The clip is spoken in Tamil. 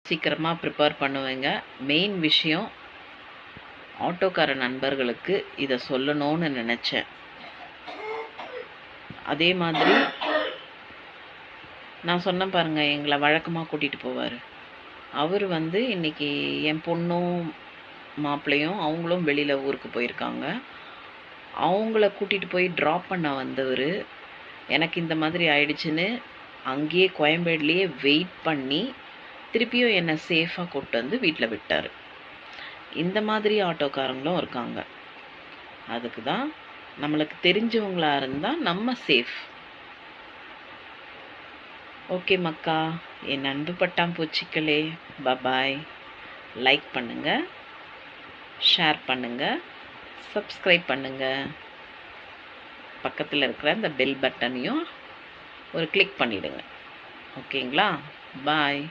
சீக்கிரமாக ப்ரிப்பேர் பண்ணுவேங்க. மெயின் விஷயம் ஆட்டோக்கார நண்பர்களுக்கு இதை சொல்லணும்னு நினச்சேன். அதே மாதிரி நான் சொன்னேன் பாருங்கள், எங்களை வழக்கமாக கூட்டிகிட்டு போவார். அவர் இன்றைக்கி என் பொண்ணும் மாப்பிள்ளையும் அவங்களும் வெளியில் ஊருக்கு போயிருக்காங்க. அவங்கள கூட்டிகிட்டு போய் ட்ராப் பண்ண வந்தவர் எனக்கு இந்த மாதிரி ஆயிடுச்சுன்னு அங்கேயே கோயம்பேடுலேயே வெயிட் பண்ணி திருப்பியும் என்னை சேஃபாக கூப்பிட்டு வந்து வீட்டில் விட்டார். இந்த மாதிரி ஆட்டோக்காரங்களும் இருக்காங்க. அதுக்கு தான் நம்மளுக்கு தெரிஞ்சவங்களாக இருந்தால் நம்ம சேஃப். ஓகே மக்கா, என் அன்பு பட்டாம்பூச்சிகளே, பபாய். லைக் பண்ணுங்கள், ஷேர் பண்ணுங்கள், சப்ஸ்கிரைப் பண்ணுங்கள். பக்கத்தில் இருக்கிற இந்த பெல் பட்டனையும் ஒரு கிளிக் பண்ணிவிடுங்க. ஓகேங்களா? பாய்.